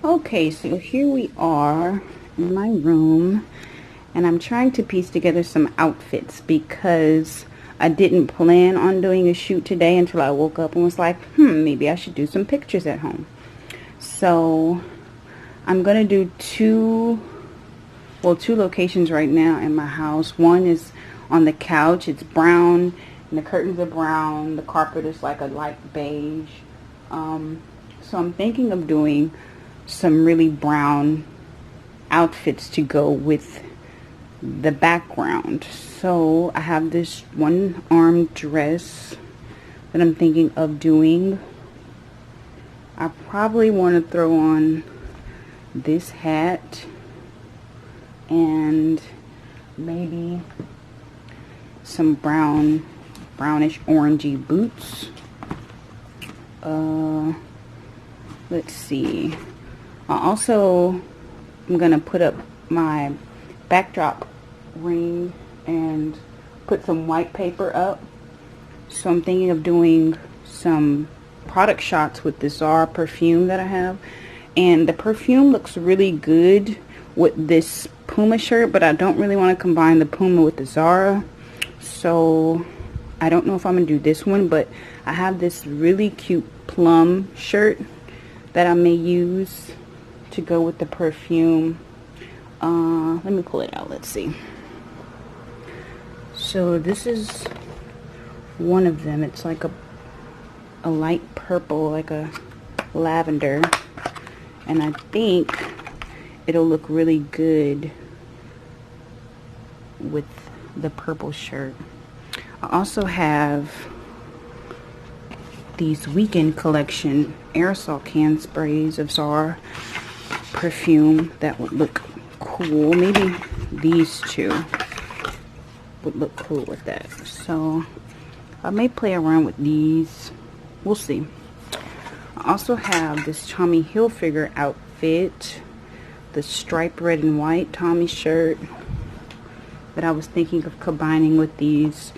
Okay, so here we are in my room, and I'm trying to piece together some outfits because I didn't plan on doing a shoot today until I woke up and was like, maybe I should do some pictures at home. So I'm gonna do two locations right now in my house. One is on the couch. It's brown, and the curtains are brown. The carpet is like a light beige. So I'm thinking of doing some really brown outfits to go with the background. So I have this one arm dress that I'm thinking of doing. I probably want to throw on this hat and maybe some brownish orangey boots. Let's see. I'm gonna put up my backdrop ring and put some white paper up. So I'm thinking of doing some product shots with the Zara perfume that I have. And the perfume looks really good with this Puma shirt, but I don't really want to combine the Puma with the Zara. So I don't know if I'm gonna do this one, but I have this really cute plum shirt that I may use to go with the perfume. Let me pull it out. Let's see. So this is one of them. It's like a light purple, like a lavender, and I think it'll look really good with the purple shirt. I also have these weekend collection aerosol can sprays of Zara perfume that would look cool. Maybe these two would look cool with that. So I may play around with these. We'll see. I also have this Tommy Hilfiger outfit, the striped red and white Tommy shirt that I was thinking of combining with these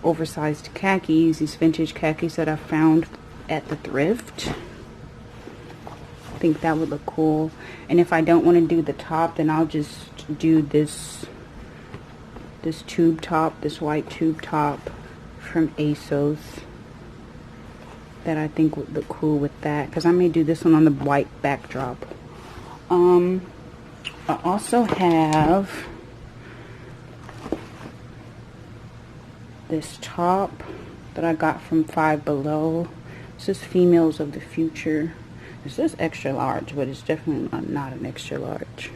oversized khakis, these vintage khakis that I found at the thrift. I think that would look cool. And if I don't want to do the top, then I'll just do this tube top, this white tube top from ASOS that I think would look cool with that, because I may do this one on the white backdrop. I also have this top that I got from Five Below. This is Females of the Future. This is extra large, but it's definitely not an extra large.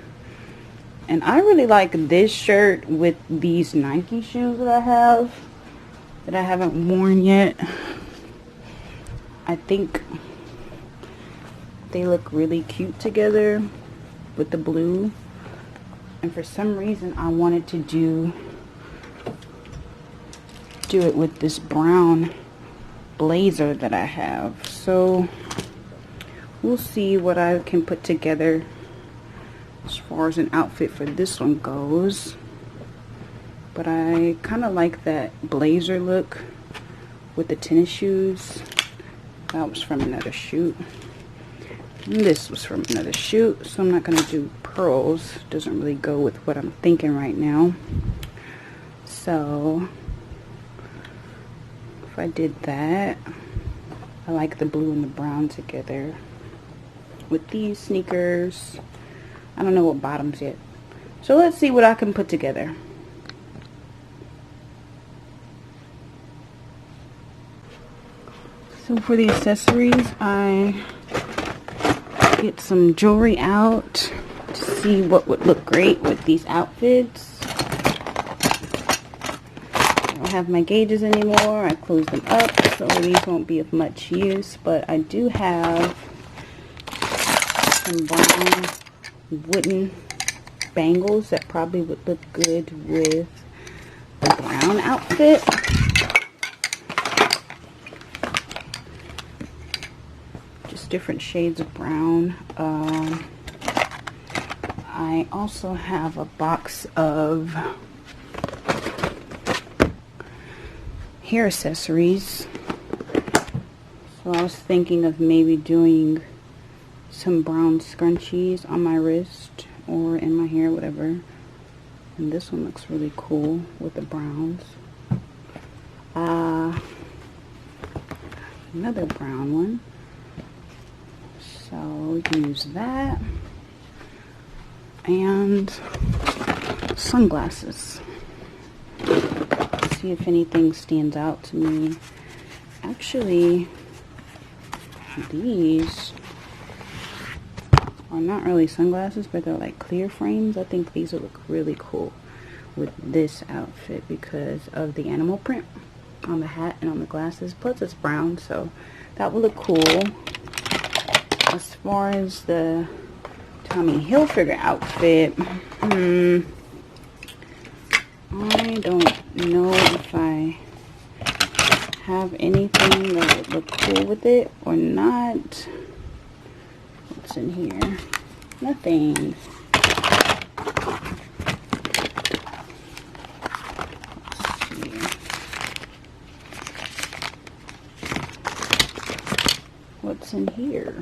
And I really like this shirt with these Nike shoes that I have, that I haven't worn yet. I think they look really cute together with the blue. And for some reason I wanted to do it with this brown blazer that I have. So we'll see what I can put together as far as an outfit for this one goes. But I kind of like that blazer look with the tennis shoes. That was from another shoot. And this was from another shoot. So I'm not going to do pearls. Doesn't really go with what I'm thinking right now. So if I did that, I like the blue and the brown together with these sneakers. I don't know what bottoms yet. So let's see what I can put together. So for the accessories, I get some jewelry out to see what would look great with these outfits. I don't have my gauges anymore. I closed them up, so these won't be of much use. But I do have some brown wooden bangles that probably would look good with the brown outfit. Just different shades of brown. I also have a box of hair accessories. So I was thinking of maybe doing some brown scrunchies on my wrist or in my hair, whatever. And this one looks really cool with the browns. Another brown one. So we can use that. And sunglasses. See if anything stands out to me. Actually, these are not really sunglasses, but they're like clear frames. I think these would look really cool with this outfit because of the animal print on the hat and on the glasses. Plus it's brown, so that would look cool. As far as the Tommy Hilfiger outfit, I don't know if I have anything that would look cool with it or not. What's in here? Nothing. Let's see. What's in here?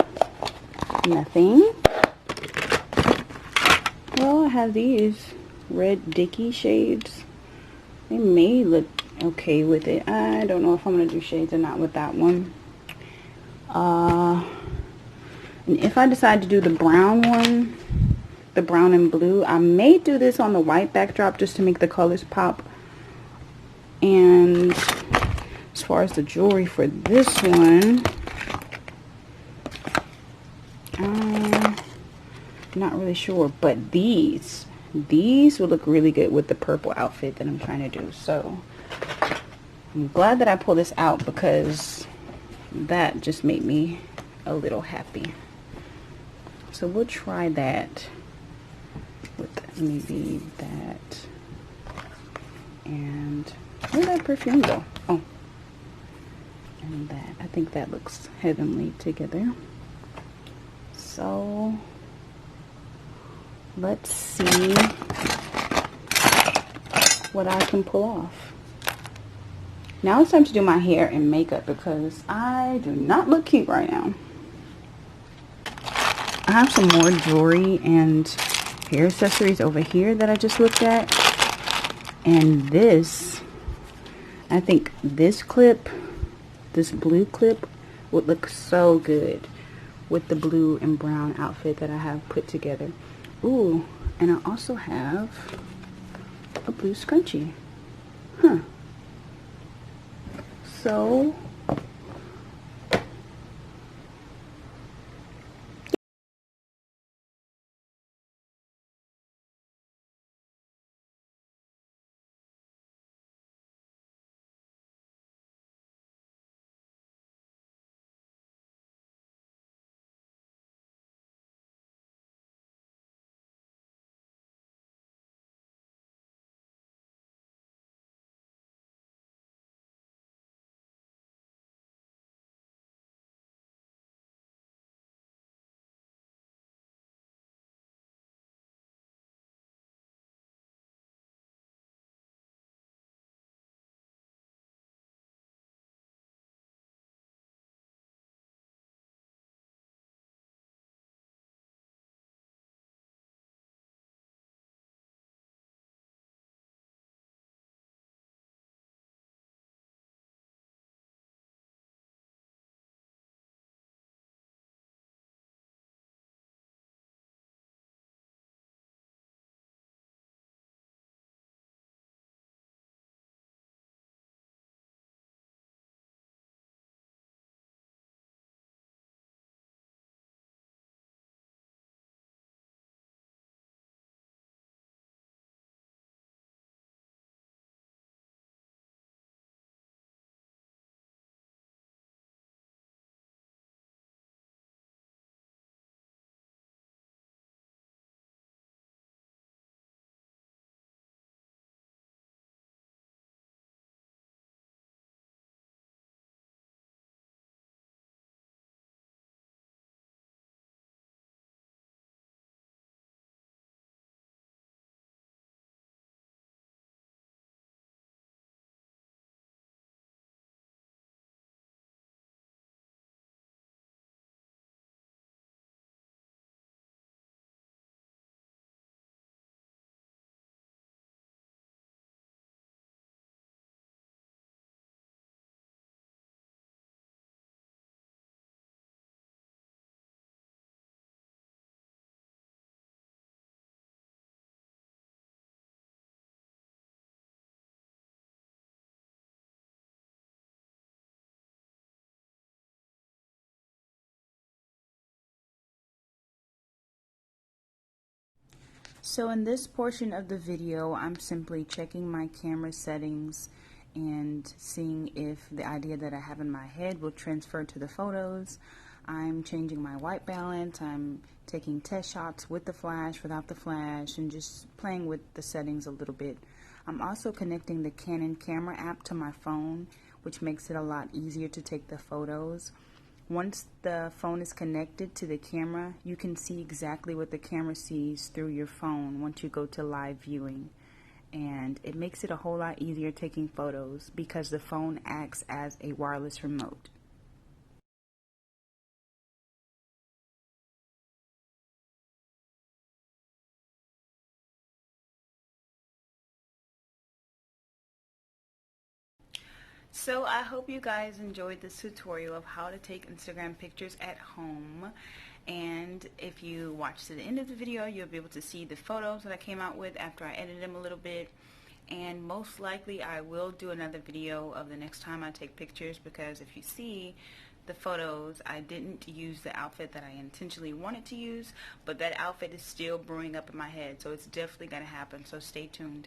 Nothing. Well, I have these red Dickie shades. They may look okay with it. I don't know if I'm going to do shades or not with that one. And if I decide to do the brown one, the brown and blue, I may do this on the white backdrop just to make the colors pop. And as far as the jewelry for this one, not really sure, but these would look really good with the purple outfit that I'm trying to do. So I'm glad that I pulled this out because that just made me a little happy. So we'll try that with maybe that. And where'd that perfume go? Oh, and that. I think that looks heavenly together. So let's see what I can pull off. Now it's time to do my hair and makeup because I do not look cute right now. I have some more jewelry and hair accessories over here that I just looked at. And this, I think this clip, this blue clip would look so good with the blue and brown outfit that I have put together. Ooh, and I also have a blue scrunchie. Huh. So So in this portion of the video, I'm simply checking my camera settings and seeing if the idea that I have in my head will transfer to the photos. I'm changing my white balance, I'm taking test shots with the flash, without the flash, and just playing with the settings a little bit. I'm also connecting the Canon camera app to my phone, which makes it a lot easier to take the photos. Once the phone is connected to the camera, you can see exactly what the camera sees through your phone once you go to live viewing. And it makes it a whole lot easier taking photos because the phone acts as a wireless remote. So I hope you guys enjoyed this tutorial of how to take Instagram pictures at home. And if you watch to the end of the video, you'll be able to see the photos that I came out with after I edited them a little bit. And most likely I will do another video of the next time I take pictures, because if you see the photos, I didn't use the outfit that I intentionally wanted to use, but that outfit is still brewing up in my head, so it's definitely going to happen, so stay tuned.